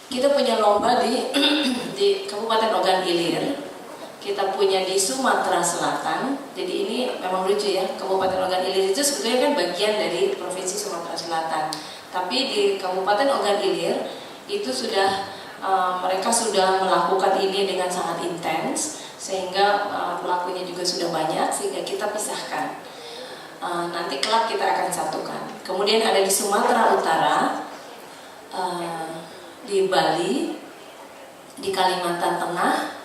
Kita punya lomba di di Kabupaten Ogan Ilir, kita punya di Sumatera Selatan. Jadi ini memang lucu ya, Kabupaten Ogan Ilir itu sebetulnya kan bagian dari Provinsi Sumatera Selatan. Tapi di Kabupaten Ogan Ilir itu sudah mereka sudah melakukan ini dengan sangat intens, sehingga pelakunya juga sudah banyak, sehingga kita pisahkan. Nanti kelak kita akan satukan. Kemudian ada di Sumatera Utara, di Bali, di Kalimantan Tengah,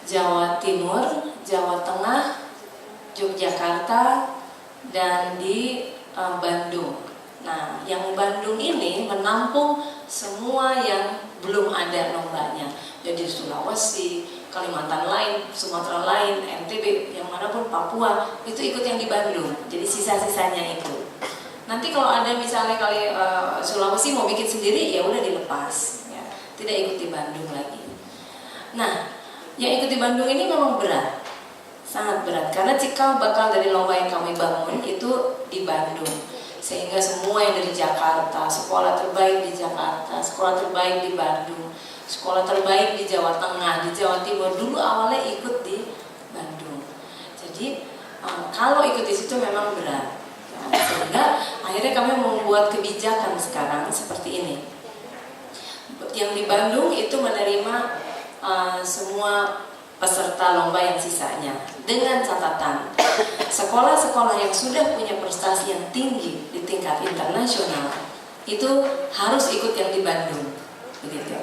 Jawa Timur, Jawa Tengah, Yogyakarta, dan di Bandung. Nah, yang Bandung ini menampung semua yang belum ada lombanya. Jadi Sulawesi, Kalimantan lain, Sumatera lain, NTB, yang manapun, Papua, itu ikut yang di Bandung. Jadi sisa-sisanya itu. Nanti kalau ada misalnya Sulawesi mau bikin sendiri, ya udah dilepas, ya. Tidak ikut di Bandung lagi. Nah, yang ikut di Bandung ini memang berat, sangat berat, karena cikal bakal dari lomba yang kami bangun itu di Bandung. Sehingga semua yang dari Jakarta, sekolah terbaik di Jakarta, sekolah terbaik di Bandung, sekolah terbaik di Jawa Tengah, di Jawa Timur, dulu awalnya ikut di Bandung. Jadi kalau ikut di situ memang berat, ya. Sehingga akhirnya kami membuat kebijakan sekarang seperti ini. Yang di Bandung itu menerima semua peserta lomba yang sisanya, dengan catatan sekolah-sekolah yang sudah punya prestasi yang tinggi di tingkat internasional itu harus ikut yang di Bandung, begitu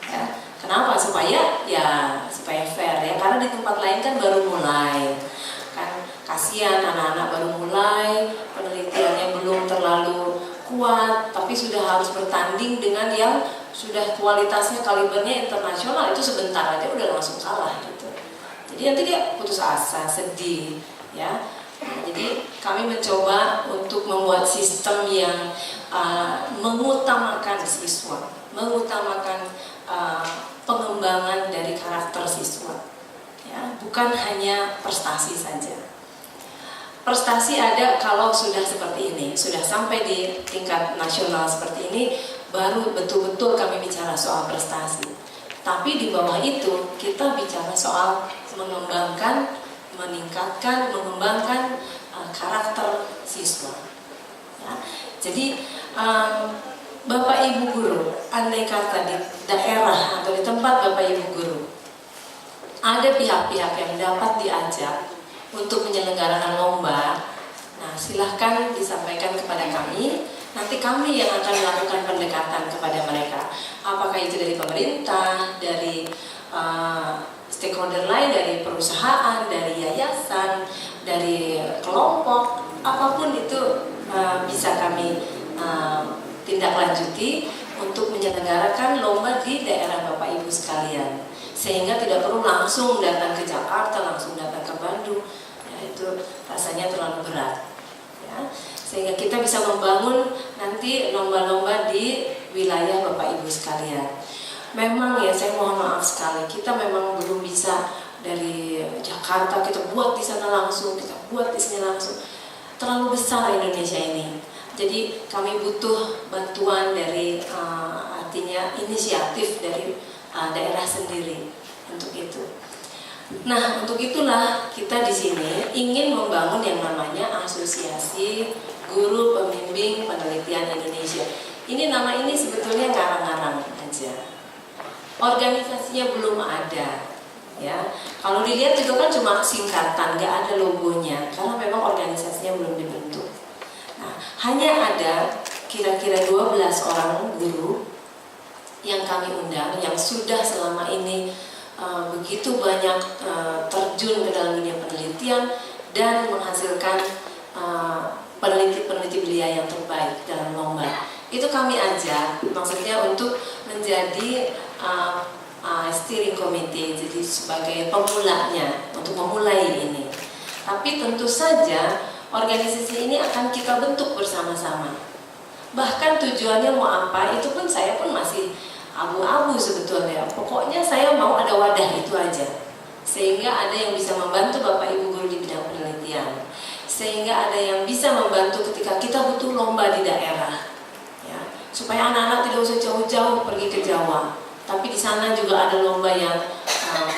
ya. Kenapa? Supaya fair ya, karena di tempat lain kan baru mulai, kan kasihan anak-anak baru mulai, penelitiannya belum terlalu kuat, tapi sudah harus bertanding dengan yang sudah kualitasnya, kalibernya internasional, itu sebentar aja udah langsung kalah gitu. Jadi nanti dia putus asa, sedih ya. Nah, jadi kami mencoba untuk membuat sistem yang mengutamakan siswa, mengutamakan pengembangan dari karakter siswa, ya, bukan hanya prestasi saja. Prestasi ada kalau sudah seperti ini, sudah sampai di tingkat nasional seperti ini, baru betul-betul kami bicara soal prestasi. Tapi di bawah itu kita bicara soal mengembangkan, meningkatkan, mengembangkan karakter siswa. Ya. Jadi Bapak Ibu guru, andai kata di daerah atau di tempat Bapak Ibu guru ada pihak-pihak yang dapat diajak untuk menyelenggarakan lomba, nah silahkan disampaikan kepada kami. Nanti kami yang akan melakukan pendekatan kepada mereka. Apakah itu dari pemerintah, dari stakeholder lain, dari perusahaan, dari yayasan, dari kelompok, apapun itu bisa kami tindak lanjuti untuk menyelenggarakan lomba di daerah Bapak Ibu sekalian. Sehingga tidak perlu langsung datang ke Jakarta, langsung datang ke Bandung. Ya, itu rasanya terlalu berat. Ya. Sehingga kita bisa membangun nanti lomba-lomba di wilayah Bapak Ibu sekalian. Memang ya, saya mohon maaf sekali, kita memang belum bisa dari Jakarta kita buat di sana langsung, kita buat di sini langsung. Terlalu besar Indonesia ini. Jadi kami butuh bantuan dari artinya inisiatif dari daerah sendiri untuk itu. Nah, untuk itulah kita di sini ingin membangun yang namanya Asosiasi Guru Pembimbing Penelitian Indonesia. Ini nama ini sebetulnya ngarang-ngarang aja. Organisasinya belum ada, ya. Kalau dilihat juga kan cuma singkatan, nggak ada logonya, karena memang organisasinya belum dibentuk. Nah, hanya ada kira-kira 12 orang guru yang kami undang, yang sudah selama ini begitu banyak terjun ke dalam dunia penelitian dan menghasilkan peneliti-peneliti belia yang terbaik dalam lomba. Itu kami ajak, maksudnya untuk menjadi steering committee, jadi sebagai pemulanya untuk memulai ini. Tapi tentu saja organisasi ini akan kita bentuk bersama-sama. Bahkan tujuannya mau apa, itu pun saya pun masih abu-abu sebetulnya. Pokoknya saya mau ada wadah itu aja, sehingga ada yang bisa membantu Bapak Ibu guru di bidang penelitian, sehingga ada yang bisa membantu ketika kita butuh lomba di daerah, ya. supaya anak-anak tidak usah jauh-jauh pergi ke Jawa, tapi di sana juga ada lomba yang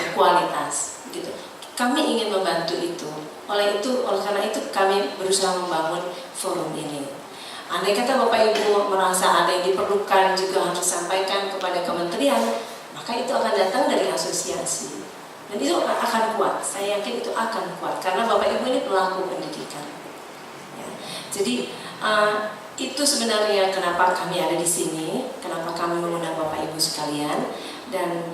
berkualitas gitu. Kami ingin membantu itu. Oleh karena itu kami berusaha membangun forum ini. Andai kata Bapak Ibu merasa ada yang diperlukan juga harus sampaikan kepada kementerian, maka itu akan datang dari asosiasi. Dan itu akan kuat. Saya yakin itu akan kuat karena Bapak Ibu ini pelaku pendidikan. Ya. Jadi itu sebenarnya kenapa kami ada di sini, kenapa kami mengundang Bapak Ibu sekalian. Dan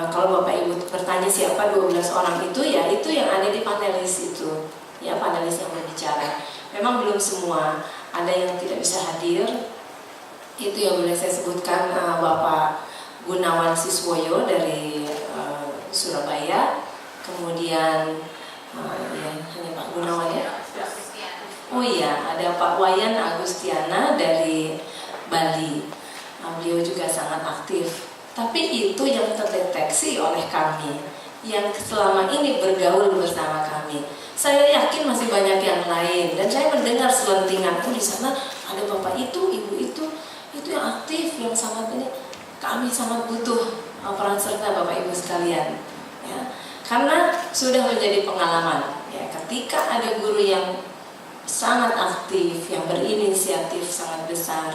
kalau Bapak Ibu bertanya siapa 12 orang itu, ya itu yang ada di panelis itu, ya panelis yang berbicara. Memang belum semua, ada yang tidak bisa hadir. Itu yang boleh saya sebutkan, Bapak Gunawan Siswoyo dari Surabaya, kemudian ya hanya Pak Gunawan ya. Oh iya, ada Pak Wayan Agustiana dari Bali. Beliau juga sangat aktif. Tapi itu yang terdeteksi oleh kami, yang selama ini bergaul bersama kami. Saya yakin masih banyak yang lain, dan saya mendengar selentingan, di sana ada bapak itu, ibu itu yang aktif, yang sangat ini. Kami sangat butuh peran serta bapak ibu sekalian, ya. Karena sudah menjadi pengalaman, ya, ketika ada guru yang sangat aktif, yang berinisiatif sangat besar,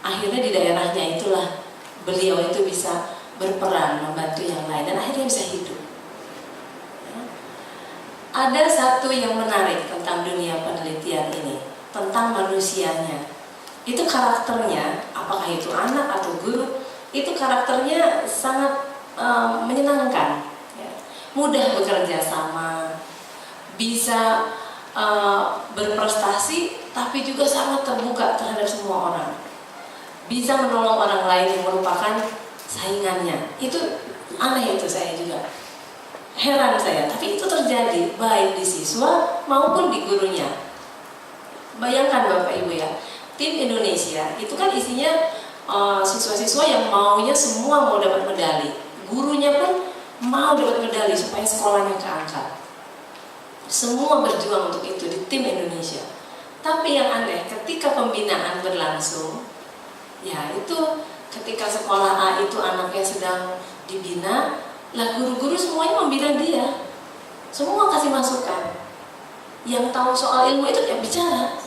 akhirnya di daerahnya itulah beliau itu bisa berperan membantu yang lain dan akhirnya bisa hidup. Ya. Ada satu yang menarik tentang dunia penelitian ini, tentang manusianya. Itu karakternya, apakah itu anak atau guru, itu karakternya sangat menyenangkan, ya. Mudah bekerja sama, bisa berprestasi, tapi juga sangat terbuka terhadap semua orang. Bisa menolong orang lain yang merupakan saingannya. Itu aneh, itu saya juga heran saya, tapi itu terjadi baik di siswa maupun di gurunya. Bayangkan Bapak Ibu ya, tim Indonesia itu kan isinya siswa-siswa yang maunya semua mau dapat medali, gurunya pun mau dapat medali supaya sekolahnya keangkat. Semua berjuang untuk itu di tim Indonesia. Tapi yang aneh, ketika pembinaan berlangsung, ya itu ketika sekolah A itu anaknya sedang dibina, lah guru-guru semuanya membina dia, semua kasih masukan. Yang tahu soal ilmu itu ya bicara.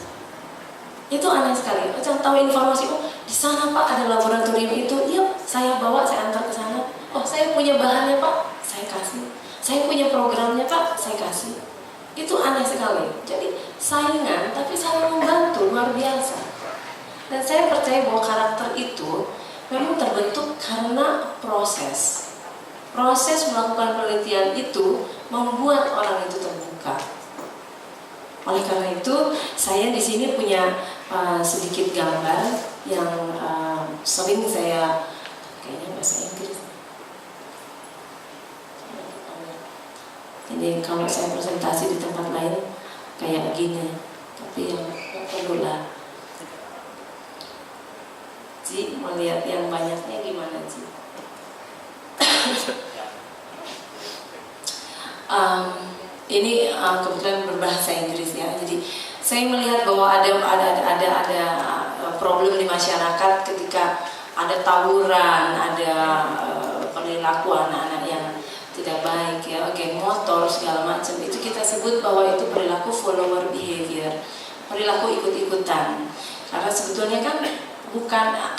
Itu aneh sekali. Yang tahu informasi, oh di sana Pak ada laboratorium itu, iya saya bawa, saya antar ke sana. Oh saya punya bahannya Pak, saya kasih. Saya punya programnya Pak, saya kasih. Itu aneh sekali. Jadi saingan tapi saling membantu, luar biasa. Dan saya percaya bahwa karakter itu memang terbentuk karena proses melakukan penelitian itu membuat orang itu terbuka. Oleh karena itu, saya di sini punya sedikit gambar yang sering saya, kayaknya bahasa Inggris. Jadi kalau saya presentasi di tempat lain kayak gini, tapi yang perlu lah. Ji, melihat yang banyaknya gimana Ji? Ini kebetulan berbahasa Inggris ya. Jadi saya melihat bahwa ada problem di masyarakat ketika ada tawuran, ada perilaku anak-anak yang tidak baik ya, geng motor segala macam. Itu kita sebut bahwa itu perilaku follower behavior, perilaku ikut-ikutan. Karena sebetulnya kan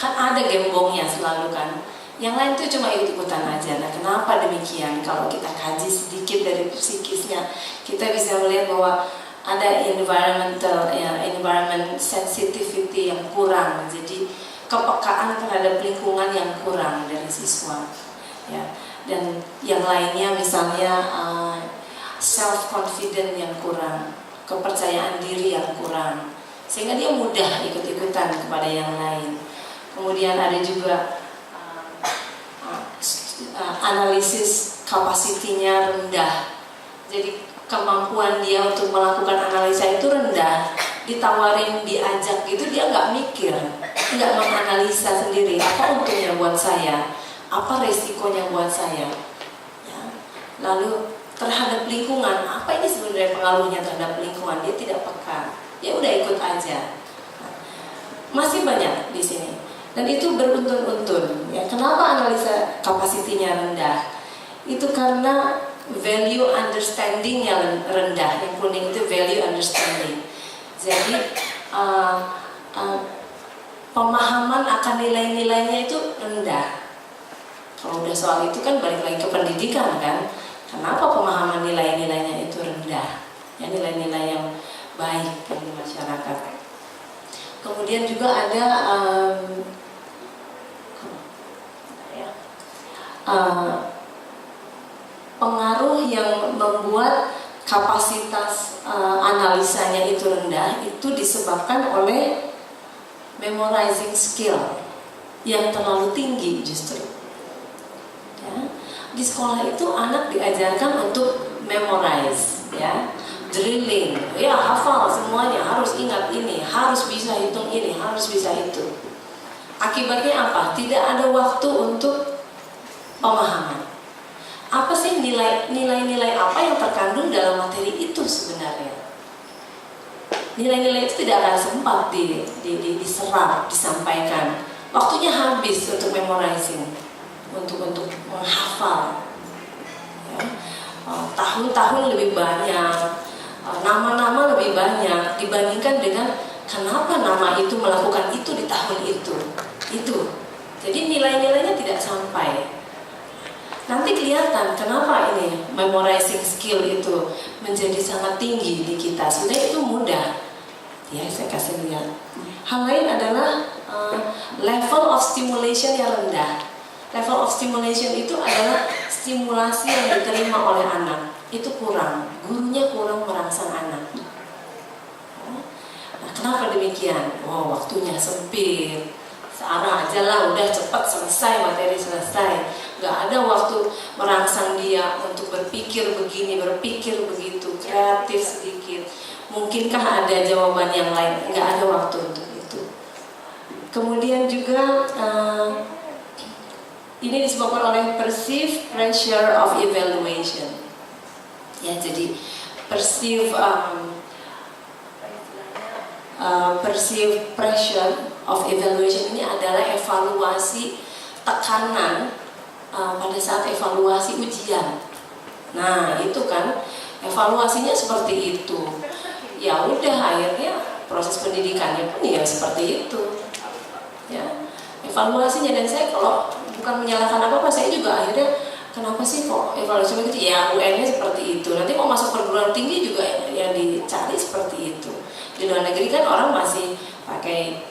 ada gembongnya selalu kan. Yang lain itu cuma ikut-ikutan aja. Nah, kenapa demikian? Kalau kita kaji sedikit dari psikisnya, kita bisa melihat bahwa ada environment sensitivity yang kurang. Jadi kepekaan terhadap lingkungan yang kurang dari siswa. Ya. Dan yang lainnya misalnya self confidence yang kurang, kepercayaan diri yang kurang, sehingga dia mudah ikut-ikutan kepada yang lain. Kemudian ada juga analisis kapasitinya rendah. Jadi kemampuan dia untuk melakukan analisa itu rendah. Ditawarin, diajak gitu dia nggak mikir, nggak menganalisa sendiri. Apa untungnya buat saya? Apa resikonya buat saya? Ya. Lalu terhadap lingkungan, apa ini sebenarnya pengaruhnya terhadap lingkungan? Dia tidak peka. Ya udah ikut aja. Nah, masih banyak di sini. Dan itu beruntun-untun. Ya, kenapa analisa kapasitinya rendah? Itu karena value understanding-nya rendah. Yang kuning itu value understanding. Jadi pemahaman akan nilai-nilainya itu rendah. Kalau udah soal itu kan balik lagi ke pendidikan kan. Kenapa pemahaman nilai-nilainya itu rendah? Ya, nilai-nilai yang baik bagi masyarakat. Kemudian juga ada pengaruh yang membuat kapasitas analisanya itu rendah, itu disebabkan oleh memorizing skill yang terlalu tinggi justru. Ya. Di sekolah itu anak diajarkan untuk memorize, ya, drilling, ya hafal semuanya, harus ingat ini, harus bisa hitung ini, harus bisa itu. Akibatnya apa? Tidak ada waktu untuk pemahaman. Apa sih nilai-nilai apa yang terkandung dalam materi itu sebenarnya? Nilai-nilai itu tidak akan sempat diserap, disampaikan. Waktunya habis untuk memorizing, untuk menghafal. Ya. Tahun-tahun lebih banyak, nama-nama lebih banyak dibandingkan dengan kenapa nama itu melakukan itu di tahun itu. Jadi nilai-nilainya tidak sampai. Nanti kelihatan kenapa ini memorizing skill itu menjadi sangat tinggi di kita. Sebenarnya itu mudah. Ya, saya kasih lihat. Hal lain adalah level of stimulation yang rendah. Level of stimulation itu adalah stimulasi yang diterima oleh anak. Itu kurang. Gurunya kurang merangsang anak. Nah, kenapa demikian? Oh, waktunya sempit. Searah aja lah, udah cepat selesai, materi selesai. Gak ada waktu merangsang dia untuk berpikir begini, berpikir begitu, kreatif sedikit. Mungkinkah ada jawaban yang lain? Gak ada waktu untuk itu. Kemudian juga ini disebabkan oleh perceived pressure of evaluation. Ya, jadi perceived pressure of evaluation ini adalah evaluasi tekanan pada saat evaluasi ujian. Nah, itu kan evaluasinya seperti itu. Ya udah, akhirnya proses pendidikannya pun ya seperti itu. Ya, evaluasinya. Dan saya kalau bukan menyalahkan apa-apa, saya juga akhirnya kenapa sih kok evaluasi begitu? Ya UN-nya seperti itu. Nanti mau masuk perguruan tinggi juga yang dicari seperti itu. Di luar negeri kan orang masih pakai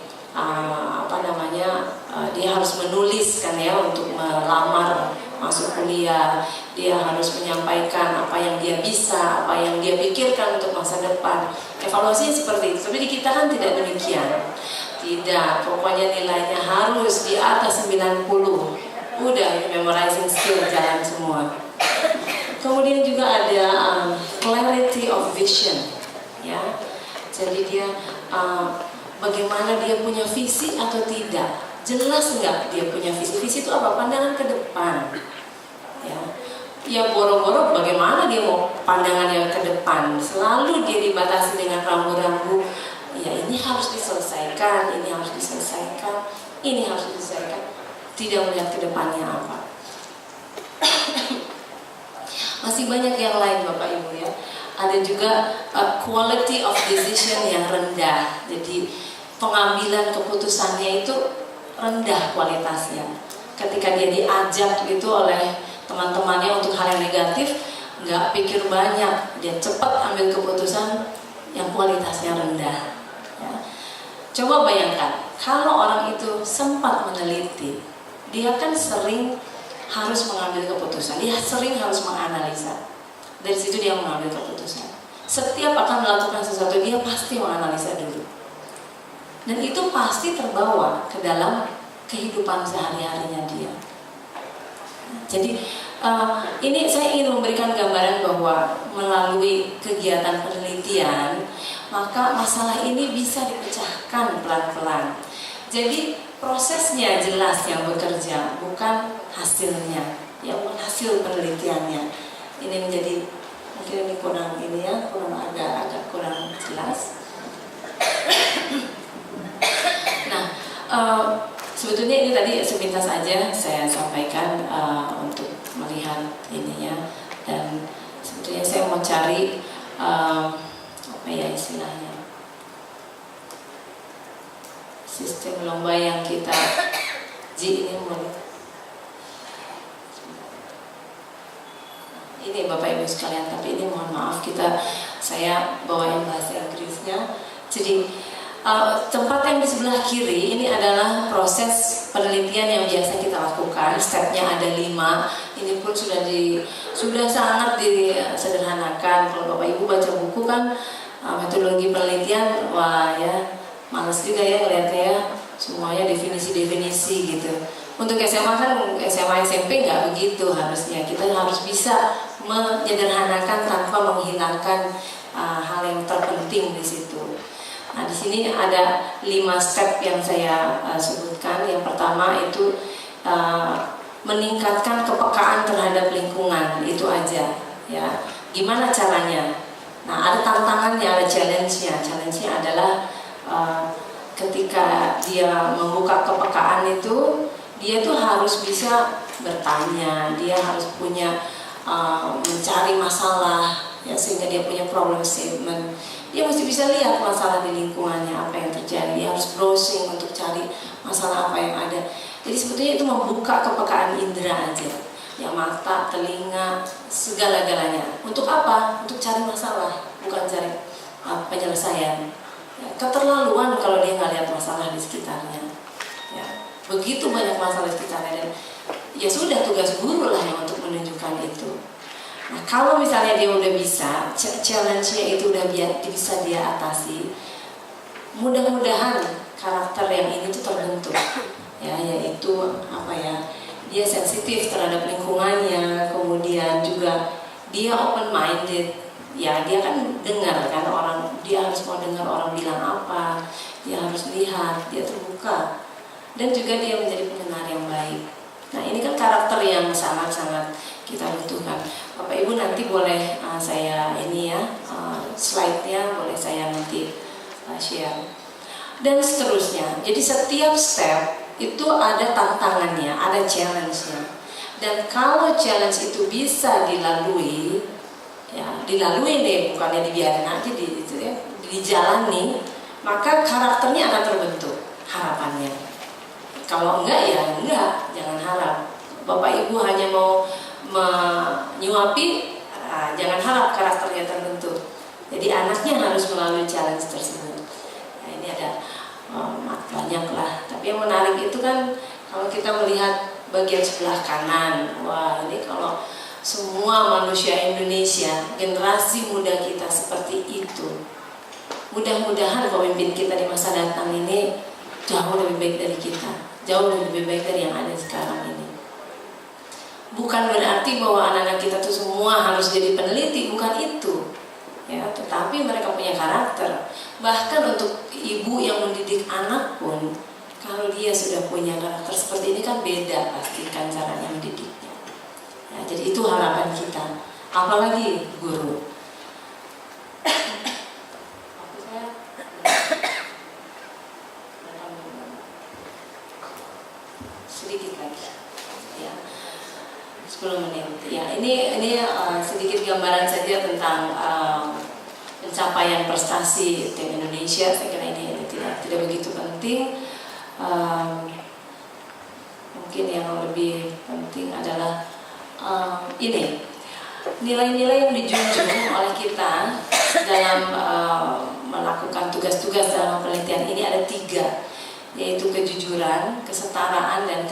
dia harus menulis kan ya untuk melamar masuk kuliah. Dia harus menyampaikan apa yang dia bisa, apa yang dia pikirkan untuk masa depan. Evaluasinya seperti itu. Tapi di kita kan tidak demikian. Tidak, pokoknya nilainya harus di atas 90. Udah, ini memorizing skill jalan semua. Kemudian juga ada clarity of vision, ya. Jadi dia bagaimana dia punya visi atau tidak. Jelas nggak dia punya visi? Visi itu apa? Pandangan ke depan. Ya boro-boro bagaimana dia mau pandangan yang ke depan. Selalu dia dibatasi dengan rambu-rambu. Ya ini harus diselesaikan, ini harus diselesaikan, ini harus diselesaikan. Tidak melihat ke depannya apa. Masih banyak yang lain Bapak Ibu ya. Ada juga quality of decision yang rendah. Jadi pengambilan keputusannya itu rendah kualitasnya. Ketika dia diajak gitu oleh teman-temannya untuk hal yang negatif, nggak pikir banyak, dia cepat ambil keputusan yang kualitasnya rendah. Ya. Coba bayangkan, kalau orang itu sempat meneliti, dia kan sering harus mengambil keputusan, dia sering harus menganalisa. Dari situ dia mengambil keputusan. Setiap akan melakukan sesuatu, dia pasti menganalisa dulu. Dan itu pasti terbawa ke dalam kehidupan sehari-harinya dia. Jadi ini saya ingin memberikan gambaran bahwa melalui kegiatan penelitian, maka masalah ini bisa dipecahkan pelan-pelan. Jadi prosesnya jelas yang bekerja, bukan hasilnya, ya bukan hasil penelitiannya. Ini menjadi mungkin ini kurang agak kurang jelas. Nah, Sebetulnya ini tadi sepintas saja saya sampaikan untuk melihat ininya, dan sebetulnya saya mau cari apa ya istilahnya, sistem lomba yang kita ini ini Bapak Ibu sekalian, tapi ini mohon maaf saya bawain bahasa Inggrisnya. Jadi tempat yang di sebelah kiri ini adalah proses penelitian yang biasa kita lakukan. Stepnya ada 5. Ini pun sudah sangat disederhanakan. Kalau Bapak Ibu baca buku kan metodologi penelitian, wah ya males juga ya ngeliatnya ya, semuanya definisi-definisi gitu. Untuk SMA kan, SMA SMP nggak begitu harusnya. Kita harus bisa menyederhanakan tanpa menghilangkan hal yang terpenting di situ. Nah, di sini ada 5 step yang saya sebutkan. Yang pertama itu meningkatkan kepekaan terhadap lingkungan, itu aja ya. Gimana caranya? Nah, ada tantangannya, ada challenge-nya. Challenge-nya adalah ketika dia membuka kepekaan itu, dia tuh harus bisa bertanya, dia harus punya mencari masalah ya, sehingga dia punya problem statement. Dia mesti bisa lihat masalah di lingkungannya, apa yang terjadi. Dia harus browsing untuk cari masalah apa yang ada. Jadi sebetulnya itu membuka kepekaan indera aja, ya, mata, telinga, segala-galanya. Untuk apa? Untuk cari masalah, bukan cari penyelesaian. Ya, keterlaluan kalau dia nggak lihat masalah di sekitarnya. Ya, begitu banyak masalah di sekitarnya, dan ya sudah, tugas guru lah yang untuk menunjukkan itu. Nah, kalau misalnya dia udah bisa, challenge-nya itu udah bisa dia atasi, mudah-mudahan karakter yang ini tuh terbentuk, ya, yaitu apa ya, dia sensitif terhadap lingkungannya, kemudian juga dia open minded, ya, dia kan dengar kan orang, dia harus mau dengar orang bilang apa, dia harus lihat, dia terbuka, dan juga dia menjadi pendengar yang baik. Nah, ini kan karakter yang sangat-sangat kita butuhkan. Bapak Ibu nanti boleh saya ini ya, slide-nya boleh saya nanti share. Dan seterusnya. Jadi setiap step itu ada tantangannya, ada challenge-nya. Dan kalau challenge itu bisa dilalui, ya dilalui deh, bukannya dibiarin aja dijalani, maka karakternya akan terbentuk, harapannya. Kalau enggak ya enggak, jangan harap. Bapak Ibu hanya mau menyuapi, jangan harap karakternya terbentuk. Jadi anaknya harus melalui challenge tersebut. Nah, ini ada banyak lah. Tapi yang menarik itu kan kalau kita melihat bagian sebelah kanan, wah ini kalau semua manusia Indonesia, generasi muda kita seperti itu, mudah-mudahan pemimpin kita di masa datang ini jauh lebih baik dari kita, jauh lebih baik dari yang ada sekarang ini. Bukan berarti bahwa anak-anak kita tuh semua harus jadi peneliti, bukan itu, ya. Tetapi mereka punya karakter. Bahkan untuk ibu yang mendidik anak pun, kalau dia sudah punya karakter seperti ini kan beda pastikan caranya mendidiknya. Ya, jadi itu harapan kita. Apalagi guru. Sedikit lagi, ya. 10 menit. Ya, ini sedikit gambaran saja tentang pencapaian prestasi tim Indonesia. Saya kira ini tidak begitu penting. Mungkin yang lebih penting adalah ini nilai-nilai yang dijunjung oleh kita dalam melakukan tugas-tugas dalam penelitian ini ada 3, yaitu kejujuran, kesetaraan, dan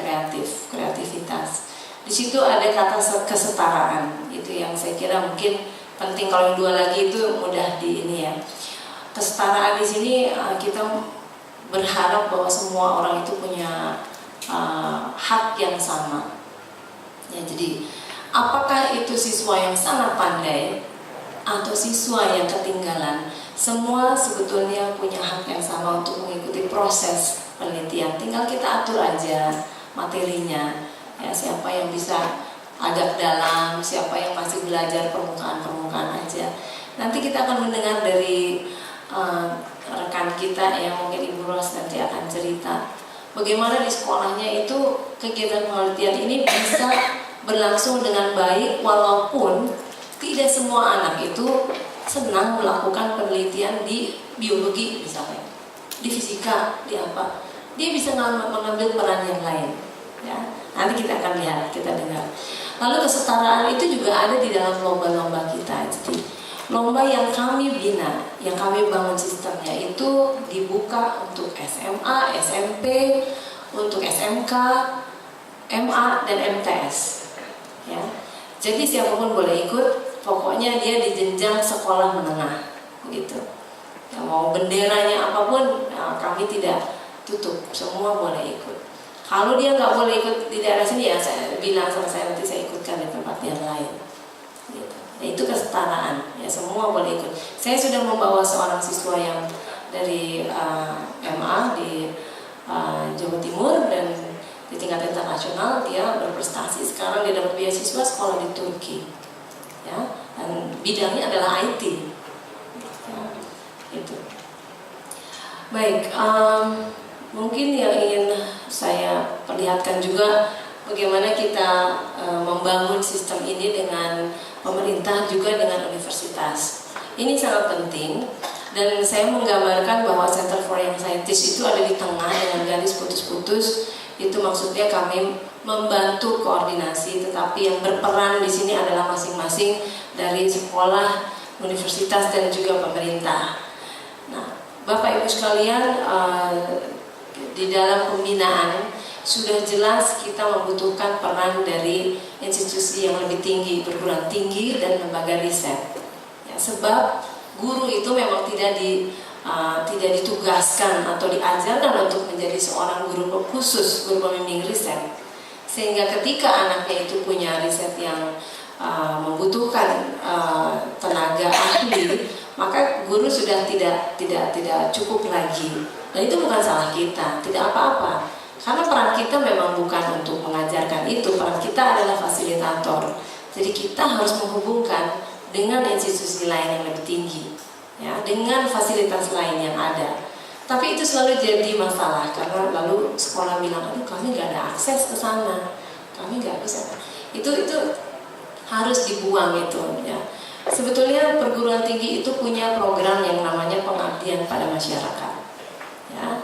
kreativitas. Di situ ada kata kesetaraan, itu yang saya kira mungkin penting. Kalau yang 2 lagi itu mudah di ini ya. Kesetaraan di sini kita berharap bahwa semua orang itu punya hak yang sama. Ya, jadi apakah itu siswa yang sangat pandai atau siswa yang ketinggalan, semua sebetulnya punya hak yang sama untuk mengikuti proses penelitian. Tinggal kita atur aja materinya. Ya, siapa yang bisa agak dalam, siapa yang masih belajar permukaan-permukaan aja. Nanti kita akan mendengar dari rekan kita yang mungkin Ibu Ros nanti akan cerita bagaimana di sekolahnya itu kegiatan penelitian ini bisa berlangsung dengan baik, walaupun tidak semua anak itu senang melakukan penelitian di biologi misalnya, di fisika, di apa. Dia bisa mengambil peran yang lain. Ya, nanti kita akan lihat, kita dengar. Lalu kesetaraan itu juga ada di dalam lomba-lomba kita. Jadi lomba yang kami bina, yang kami bangun sistemnya itu dibuka untuk SMA, SMP, untuk SMK, MA dan MTS. Ya, jadi siapapun boleh ikut. Pokoknya dia di jenjang sekolah menengah, begitu. Ya, mau benderanya apapun, kami tidak tutup, semua boleh ikut. Kalau dia nggak boleh ikut di daerah sini, ya saya bilang sama saya, nanti saya ikutkan di tempat yang lain. Gitu. Ya, itu kesetaraan, ya semua boleh ikut. Saya sudah membawa seorang siswa yang dari MA di Jawa Timur, dan di tingkat internasional dia berprestasi. Sekarang dia dapat beasiswa sekolah di Turki. Ya, dan bidangnya adalah IT. Ya, itu. Baik. Mungkin yang ingin saya perlihatkan juga bagaimana kita membangun sistem ini dengan pemerintah, juga dengan universitas. Ini sangat penting, dan saya menggambarkan bahwa Center for Young Scientists itu ada di tengah dengan garis putus-putus. Itu maksudnya kami membantu koordinasi, tetapi yang berperan di sini adalah masing-masing dari sekolah, universitas, dan juga pemerintah. Nah, Bapak Ibu sekalian, di dalam pembinaan sudah jelas kita membutuhkan peran dari institusi yang lebih tinggi, perguruan tinggi dan lembaga riset. Ya, sebab guru itu memang tidak ditugaskan atau diajarkan untuk menjadi seorang guru khusus, guru pembimbing riset. Sehingga ketika anaknya itu punya riset yang membutuhkan tenaga ahli, maka guru sudah tidak cukup lagi. Dan itu bukan salah kita, tidak apa-apa. Karena peran kita memang bukan untuk mengajarkan itu, peran kita adalah fasilitator. Jadi kita harus menghubungkan dengan institusi lain yang lebih tinggi, ya, dengan fasilitas lain yang ada. Tapi itu selalu jadi masalah, karena lalu sekolah bilang, aduh kami nggak ada akses ke sana, kami nggak bisa. Itu harus dibuang itu, ya. Sebetulnya perguruan tinggi itu punya program yang namanya pengabdian pada masyarakat. Ya,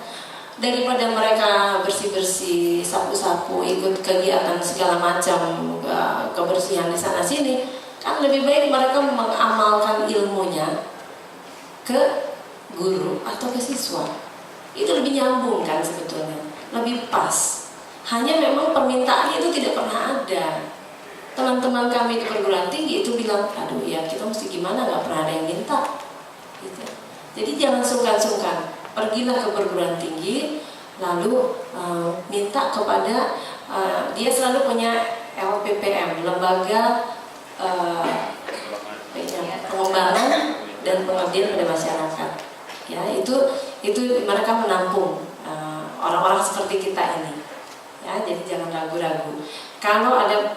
daripada mereka bersih-bersih, sapu-sapu, ikut kegiatan segala macam kebersihan di sana sini, kan lebih baik mereka mengamalkan ilmunya ke guru atau ke siswa. Itu lebih nyambung kan sebetulnya, lebih pas. Hanya memang permintaannya itu tidak pernah ada. Teman-teman kami di perguruan tinggi itu bilang, aduh ya kita mesti gimana, nggak pernah ada yang minta. Gitu. Jadi jangan sungkan-sungkan. Pergilah ke perguruan tinggi, lalu minta kepada dia selalu punya LPPM, lembaga pengembangan dan pengabdian pada masyarakat. Ya, itu mereka menampung orang-orang seperti kita ini. Ya, jadi jangan ragu-ragu. Kalau ada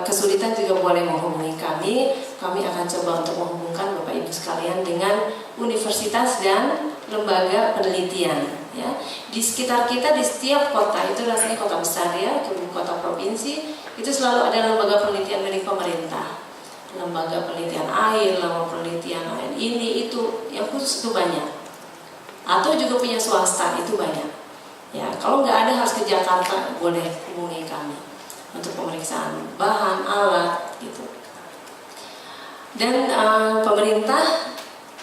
kesulitan juga boleh menghubungi kami. Kami akan coba untuk menghubungkan Bapak Ibu sekalian dengan universitas dan lembaga penelitian. Ya, di sekitar kita, di setiap kota, itu rasanya kota besar ya, kota provinsi, itu selalu ada lembaga penelitian milik pemerintah. Lembaga penelitian air, lembaga penelitian air ini itu yang khusus itu banyak. Atau juga punya swasta itu banyak. Ya, kalau nggak ada harus ke Jakarta, boleh hubungi kami untuk pemeriksaan bahan, alat, gitu. Dan pemerintah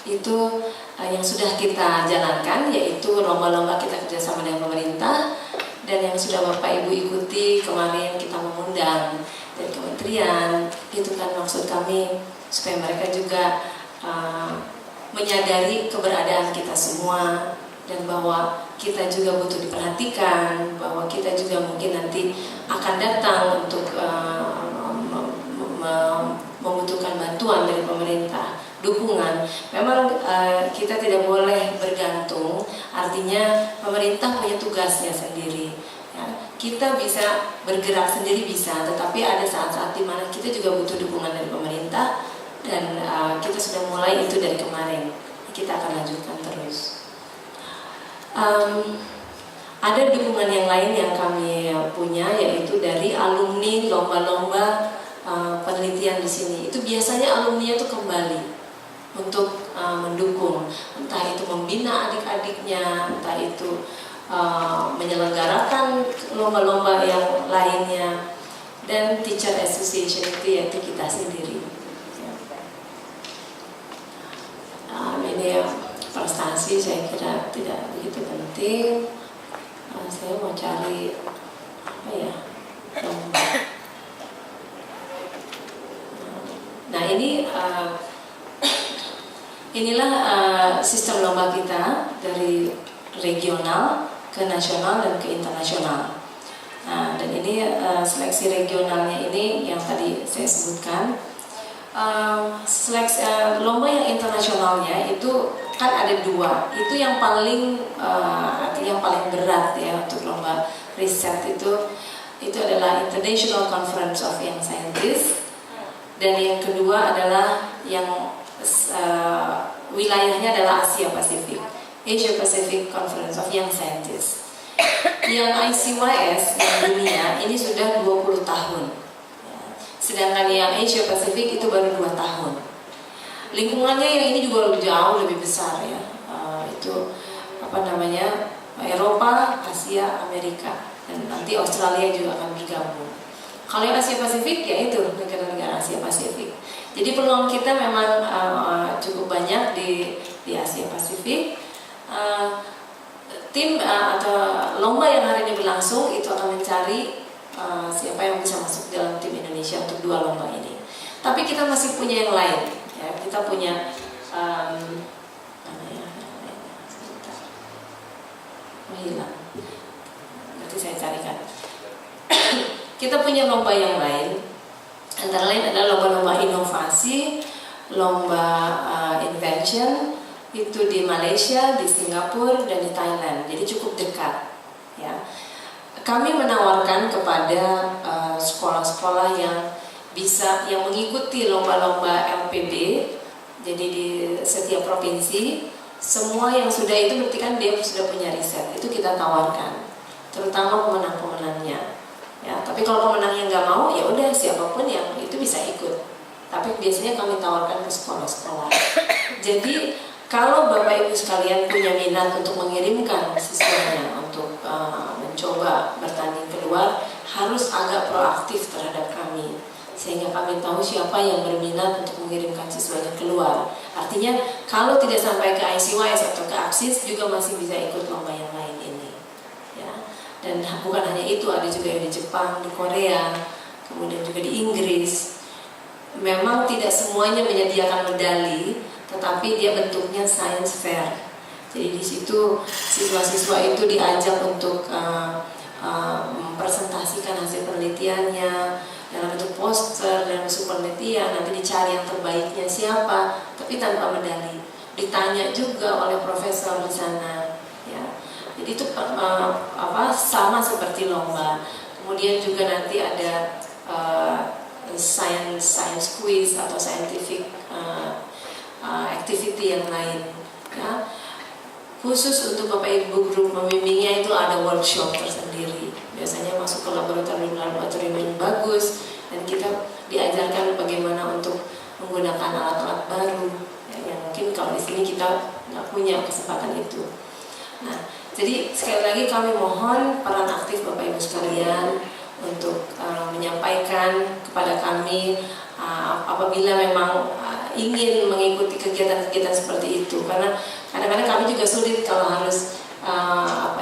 itu yang sudah kita jalankan, yaitu lomba-lomba kita kerjasama dengan pemerintah, dan yang sudah Bapak Ibu ikuti kemarin kita mengundang dari kementerian, itu kan maksud kami supaya mereka juga menyadari keberadaan kita semua, dan bahwa kita juga butuh diperhatikan, bahwa kita juga mungkin nanti akan datang untuk membutuhkan bantuan dari pemerintah, dukungan. Memang kita tidak boleh bergantung, artinya pemerintah punya tugasnya sendiri. Ya, kita bisa bergerak sendiri bisa, tetapi ada saat-saat di mana kita juga butuh dukungan dari pemerintah, dan kita sudah mulai itu dari kemarin. Kita akan lanjutkan terus. Ada dukungan yang lain yang kami punya, yaitu dari alumni lomba-lomba penelitian di sini. Itu biasanya alumni itu kembali untuk mendukung, entah itu membina adik-adiknya, entah itu menyelenggarakan lomba-lomba yang lainnya. Dan teacher association itu yaitu kita sendiri. Ini prestasi saya kira tidak begitu penting. Saya mau cari apa ya, lomba. Nah ini inilah sistem lomba kita dari regional ke nasional dan ke internasional. Nah, dan ini seleksi regionalnya ini yang tadi saya sebutkan. Seleksi lomba yang internasionalnya itu kan ada dua. Itu yang paling berat ya untuk lomba riset itu adalah International Conference of Young Scientists, dan yang kedua adalah yang wilayahnya adalah Asia Pasifik, Asia Pacific Conference of Young Scientists. Yang ICYS yang dunia ini sudah 20 tahun. Sedangkan yang Asia Pasifik itu baru 2 tahun. Lingkungannya yang ini juga jauh lebih besar ya. Itu Eropa, Asia, Amerika, dan nanti Australia juga akan bergabung. Kalau yang Asia Pasifik ya itu negara-negara Asia Pasifik. Jadi peluang kita memang cukup banyak di Asia Pasifik. Tim atau lomba yang hari ini berlangsung itu akan mencari siapa yang bisa masuk dalam tim Indonesia untuk 2 lomba ini. Tapi kita masih punya yang lain ya. Kita punya hilang. Nanti saya carikan. Kita punya lomba yang lain. Antara lain adalah lomba-lomba inovasi, lomba invention, itu di Malaysia, di Singapura, dan di Thailand. Jadi cukup dekat ya. Kami menawarkan kepada sekolah-sekolah yang mengikuti lomba-lomba LPD, jadi di setiap provinsi, semua yang sudah itu berarti kan dia sudah punya riset, itu kita tawarkan, terutama pemenang-pemenangnya. Ya, tapi kalau pemenangnya nggak mau, ya udah siapapun yang itu bisa ikut. Tapi biasanya kami tawarkan ke sekolah-sekolah. Jadi kalau Bapak Ibu sekalian punya minat untuk mengirimkan siswanya untuk mencoba bertanding keluar, harus agak proaktif terhadap kami, sehingga kami tahu siapa yang berminat untuk mengirimkan siswanya keluar. Artinya kalau tidak sampai ke ICYS atau ke APSIS juga masih bisa ikut lomba yang lain ini ya. Dan bukan hanya itu, ada juga yang di Jepang, di Korea, kemudian juga di Inggris. Memang tidak semuanya menyediakan medali, tetapi dia bentuknya science fair. Jadi di situ siswa-siswa itu diajak untuk mempresentasikan hasil penelitiannya dalam bentuk poster dan bentuk penelitian. Nanti dicari yang terbaiknya siapa, tapi tanpa medali. Ditanya juga oleh profesor di sana. Ya. Jadi itu sama seperti lomba. Kemudian juga nanti ada science quiz atau scientific activity yang lain ya. Khusus untuk Bapak Ibu grup membimbingnya itu ada workshop tersendiri. Biasanya masuk ke laboratorium yang bagus, dan kita diajarkan bagaimana untuk menggunakan alat-alat baru ya, yang mungkin kalau di sini kita nggak punya kesempatan itu. Nah, jadi sekali lagi kami mohon peran aktif Bapak Ibu sekalian untuk menyampaikan kepada kami apabila memang ingin mengikuti kegiatan-kegiatan seperti itu, karena kadang-kadang kami juga sulit kalau harus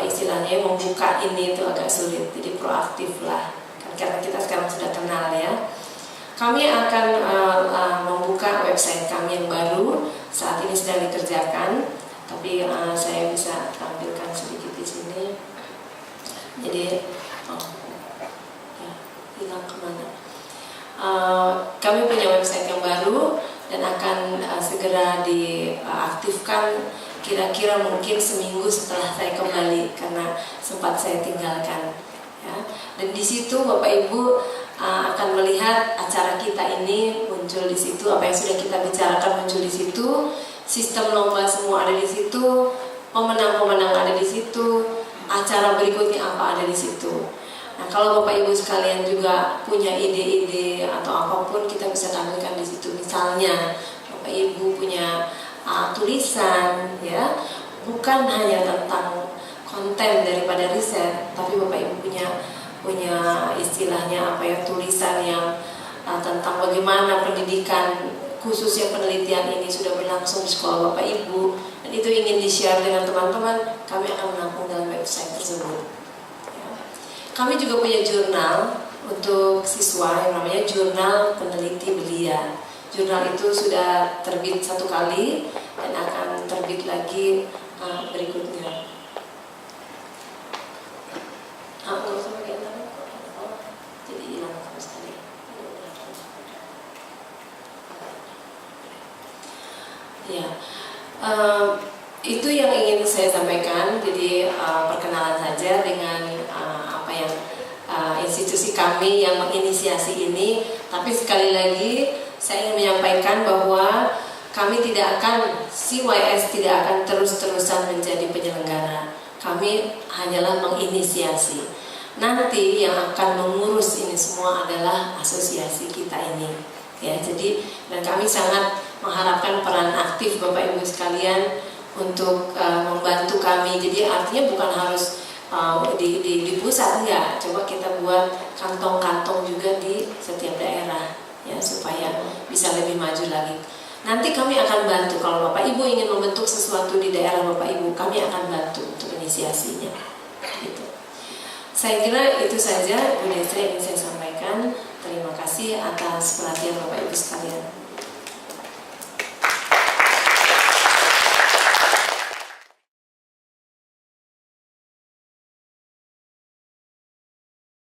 istilahnya membuka ini itu agak sulit. Jadi proaktif lah, karena kita sekarang sudah kenal ya. Kami akan membuka website kami yang baru, saat ini sedang dikerjakan, tapi saya bisa tampilkan sedikit di sini. Jadi hilang kemana? Kami punya website yang baru dan akan segera diaktifkan kira-kira mungkin seminggu setelah saya kembali, karena sempat saya tinggalkan ya. Dan di situ Bapak Ibu akan melihat acara kita ini muncul di situ, apa yang sudah kita bicarakan muncul di situ, sistem lomba semua ada di situ, pemenang-pemenang ada di situ, acara berikutnya apa ada di situ. Nah, kalau Bapak Ibu sekalian juga punya ide-ide atau apapun, kita bisa tampilkan di situ. Misalnya Bapak Ibu punya tulisan, ya, bukan hanya tentang konten daripada riset, tapi Bapak Ibu punya istilahnya apa ya, tulisan yang tentang bagaimana pendidikan khususnya penelitian ini sudah berlangsung di sekolah Bapak Ibu, dan itu ingin di-share dengan teman-teman, kami akan menampung dalam website tersebut. Ya. Kami juga punya jurnal untuk siswa yang namanya Jurnal Peneliti Belia. Jurnal itu sudah terbit 1 kali dan akan terbit lagi berikutnya. Jadi hilang sama sekali. Ya, itu yang ingin saya sampaikan. Jadi perkenalan saja dengan apa yang institusi kami yang menginisiasi ini. Tapi sekali lagi saya ingin menyampaikan bahwa kami tidak akan, CYS tidak akan terus-terusan menjadi penyelenggara. Kami hanyalah menginisiasi. Nanti yang akan mengurus ini semua adalah asosiasi kita ini. Ya, jadi dan kami sangat mengharapkan peran aktif Bapak Ibu sekalian untuk membantu kami. Jadi artinya bukan harus di pusat, ya. Coba kita buat kantong-kantong juga di setiap daerah, ya, supaya bisa lebih maju lagi. Nanti kami akan bantu kalau Bapak Ibu ingin membentuk sesuatu di daerah Bapak Ibu, kami akan bantu untuk inisiasinya. Gitu. Saya kira itu saja Bu Desri yang ingin saya sampaikan. Terima kasih atas perhatian Bapak Ibu sekalian.